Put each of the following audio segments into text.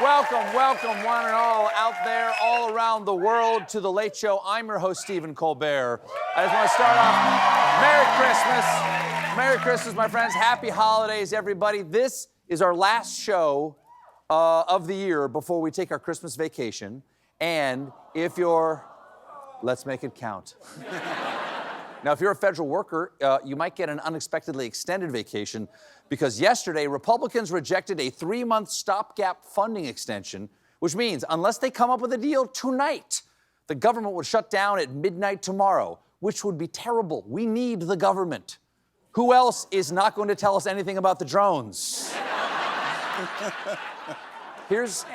Welcome, one and all out there, all around the world, to The Late Show. I'm your host, Stephen Colbert. I just want to start off, Merry Christmas, my friends. Happy holidays, everybody. This is our last show of the year before we take our Christmas vacation. And if you're, let's make it count. Now, if you're a federal worker, you might get an unexpectedly extended vacation because yesterday, Republicans rejected a 3-month stopgap funding extension, which means unless they come up with a deal tonight, the government would shut down at midnight tomorrow, which would be terrible. We need the government. Who else is not going to tell us anything about the drones? Here's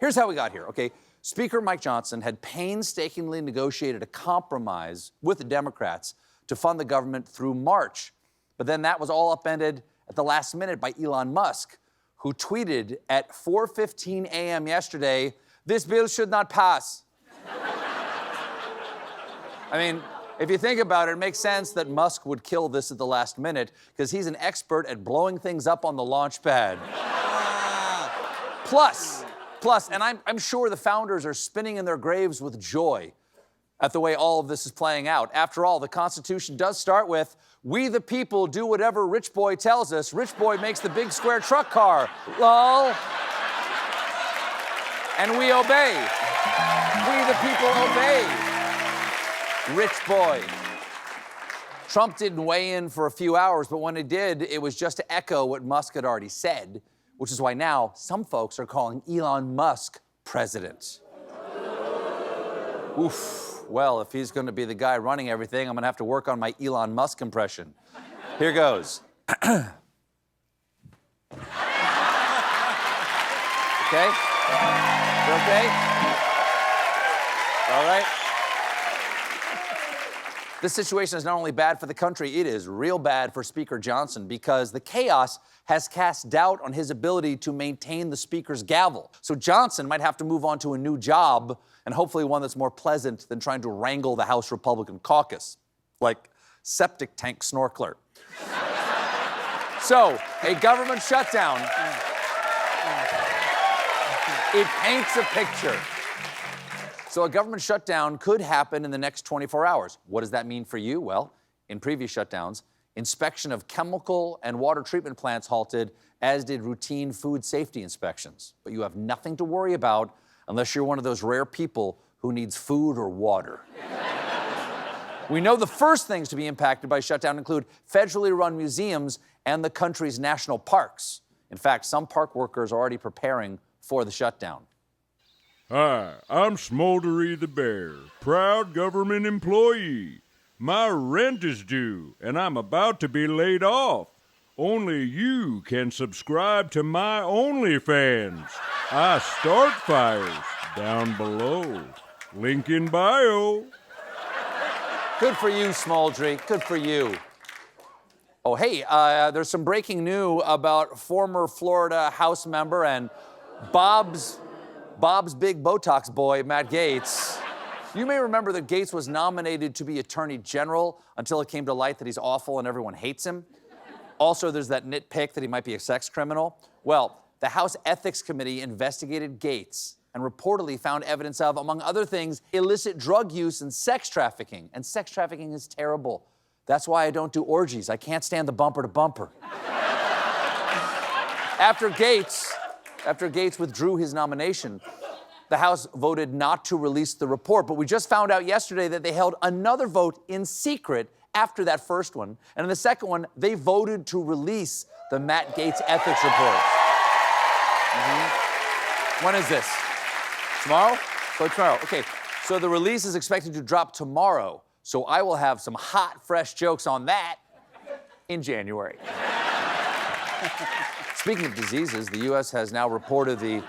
how we got here, okay? Speaker Mike Johnson had painstakingly negotiated a compromise with the Democrats to fund the government through March. But then that was all upended at the last minute by Elon Musk, who tweeted at 4:15 a.m. yesterday, "This bill should not pass." I mean, if you think about it, it makes sense that Musk would kill this at the last minute because he's an expert at blowing things up on the launch pad. Plus, and I'm sure the founders are spinning in their graves with joy at the way all of this is playing out. After all, the Constitution does start with, "We the people do whatever Rich Boy tells us. Rich Boy makes the big square truck car. Lol. And we obey. We the people obey. Rich Boy." Trump didn't weigh in for a few hours, but when he did, it was just to echo what Musk had already said, which is why now some folks are calling Elon Musk president. Oof. Well, if he's going to be the guy running everything, I'm going to have to work on my Elon Musk impression. Here goes. Okay? You okay? All right? This situation is not only bad for the country, it is real bad for Speaker Johnson because the chaos has cast doubt on his ability to maintain the Speaker's gavel. So Johnson might have to move on to a new job, and hopefully one that's more pleasant than trying to wrangle the House Republican caucus, like septic tank snorkeler. So, a government shutdown, it paints a picture. So a government shutdown could happen in the next 24 hours. What does that mean for you? Well, in previous shutdowns, inspection of chemical and water treatment plants halted, as did routine food safety inspections. But you have nothing to worry about unless you're one of those rare people who needs food or water. We know the first things to be impacted by shutdown include federally run museums and the country's national parks. In fact, some park workers are already preparing for the shutdown. Hi, I'm Smoldery the Bear, proud government employee. My rent is due, and I'm about to be laid off. Only you can subscribe to my OnlyFans. I start fires down below. Link in bio. Good for you, Smoldery. Good for you. Oh, hey, there's some breaking news about former Florida House member and Bob's big Botox boy, Matt Gaetz. You may remember that Gaetz was nominated to be Attorney General until it came to light that he's awful and everyone hates him. Also, there's that nitpick that he might be a sex criminal. Well, the House Ethics Committee investigated Gaetz and reportedly found evidence of, among other things, illicit drug use and sex trafficking. And sex trafficking is terrible. That's why I don't do orgies. I can't stand the bumper to bumper. After Gaetz withdrew his nomination, the House voted not to release the report. But we just found out yesterday that they held another vote in secret after that first one. And in the second one, they voted to release the Matt Gaetz ethics report. When is this? Tomorrow? So tomorrow. Okay. So the release is expected to drop tomorrow. So I will have some hot, fresh jokes on that in January. Speaking of diseases, the U.S. has now reported the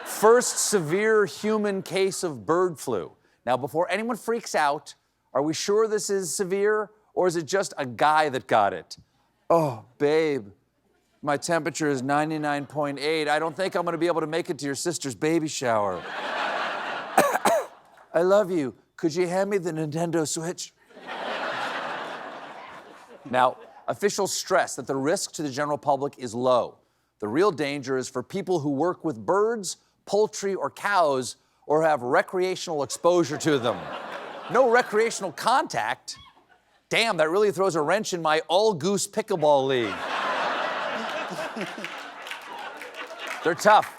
first severe human case of bird flu. Now, before anyone freaks out, are we sure this is severe, or is it just a guy that got it? Oh, babe, my temperature is 99.8. I don't think I'm going to be able to make it to your sister's baby shower. I love you. Could you hand me the Nintendo Switch? Now, officials stress that the risk to the general public is low. The real danger is for people who work with birds, poultry, or cows, or have recreational exposure to them. No recreational contact? Damn, that really throws a wrench in my all-goose pickleball league. They're tough.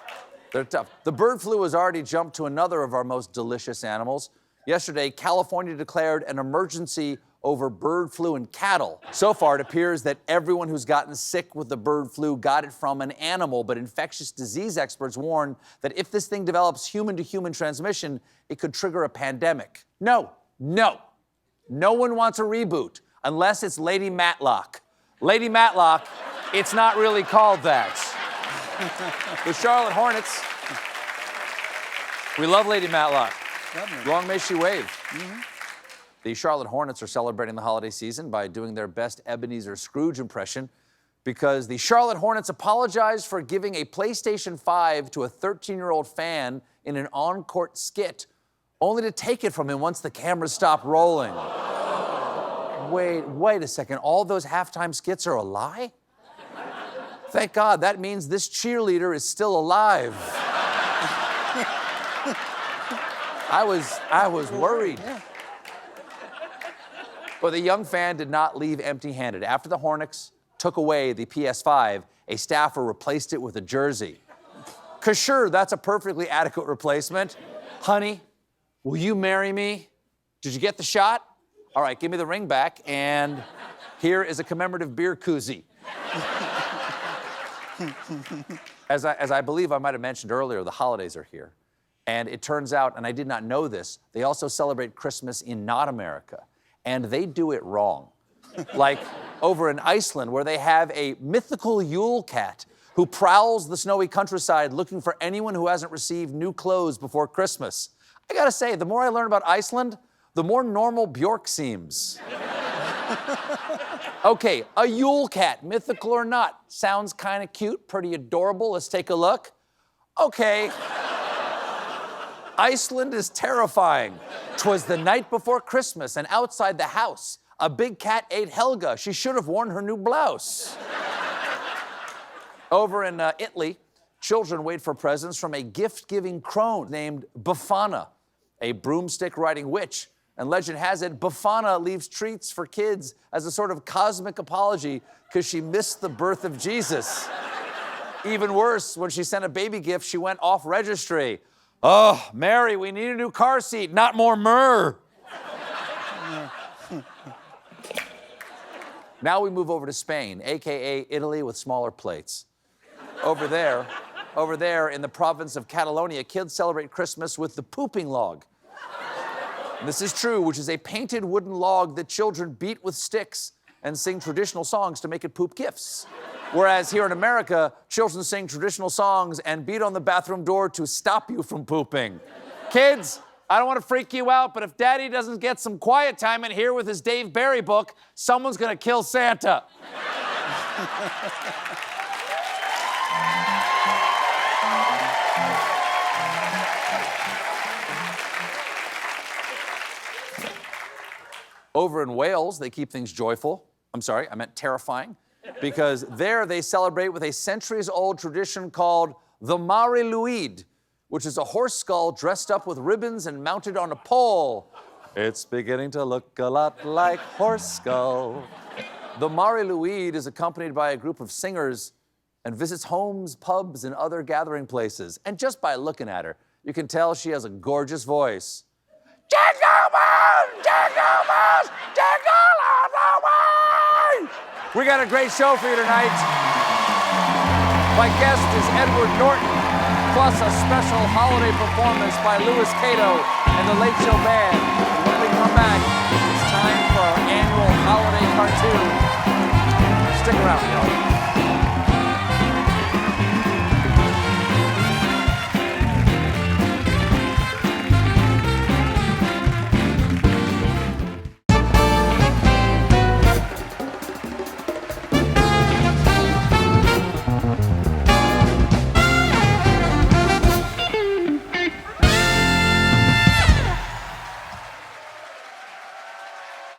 They're tough. The bird flu has already jumped to another of our most delicious animals. Yesterday, California declared an emergency over bird flu in cattle. So far, it appears that everyone who's gotten sick with the bird flu got it from an animal, but infectious disease experts warn that if this thing develops human-to-human transmission, it could trigger a pandemic. No one wants a reboot unless it's Lady Matlock. Lady Matlock, it's not really called that. The Charlotte Hornets. We love Lady Matlock. Long may she wave. Mm-hmm. The Charlotte Hornets are celebrating the holiday season by doing their best Ebenezer Scrooge impression because the Charlotte Hornets apologized for giving a PlayStation 5 to a 13-year-old fan in an on-court skit, only to take it from him once the cameras stopped rolling. Wait a second. All those halftime skits are a lie? Thank God. That means this cheerleader is still alive. I was worried. But the young fan did not leave empty-handed. After the Hornets took away the PS5, a staffer replaced it with a jersey. 'Cause sure, that's a perfectly adequate replacement. Honey, will you marry me? Did you get the shot? All right, give me the ring back, and here is a commemorative beer koozie. As I believe I might have mentioned earlier, the holidays are here. And it turns out, and I did not know this, they also celebrate Christmas in not America. And they do it wrong. Like over in Iceland, where they have a mythical Yule cat who prowls the snowy countryside looking for anyone who hasn't received new clothes before Christmas. I gotta say, the more I learn about Iceland, the more normal Bjork seems. Okay, a Yule cat, mythical or not, sounds kind of cute, pretty adorable. Let's take a look. Okay. Iceland is terrifying. 'Twas the night before Christmas, and outside the house, a big cat ate Helga. She should have worn her new blouse. Over in Italy, children wait for presents from a gift-giving crone named Befana, a broomstick-riding witch. And legend has it, Befana leaves treats for kids as a sort of cosmic apology because she missed the birth of Jesus. Even worse, when she sent a baby gift, she went off registry. Oh, Mary, we need a new car seat, not more myrrh. Now we move over to Spain, AKA Italy with smaller plates. Over there in the province of Catalonia, kids celebrate Christmas with the pooping log. This is true, which is a painted wooden log that children beat with sticks and sing traditional songs to make it poop gifts. Whereas here in America, children sing traditional songs and beat on the bathroom door to stop you from pooping. Kids, I don't want to freak you out, but if Daddy doesn't get some quiet time in here with his Dave Barry book, someone's gonna kill Santa. Over in Wales, they keep things joyful. I'm sorry, I meant terrifying. Because there they celebrate with a centuries-old tradition called the Mari Lwyd, which is a horse skull dressed up with ribbons and mounted on a pole. It's beginning to look a lot like horse skull. The Mari Lwyd is accompanied by a group of singers and visits homes, pubs, and other gathering places. And just by looking at her, you can tell she has a gorgeous voice. Jingle bells, jingle bells, jingle all the way! We got a great show for you tonight. My guest is Edward Norton, plus a special holiday performance by Louis Cato and the Late Show Band. And when we come back, it's time for our annual holiday cartoon. Stick around, y'all.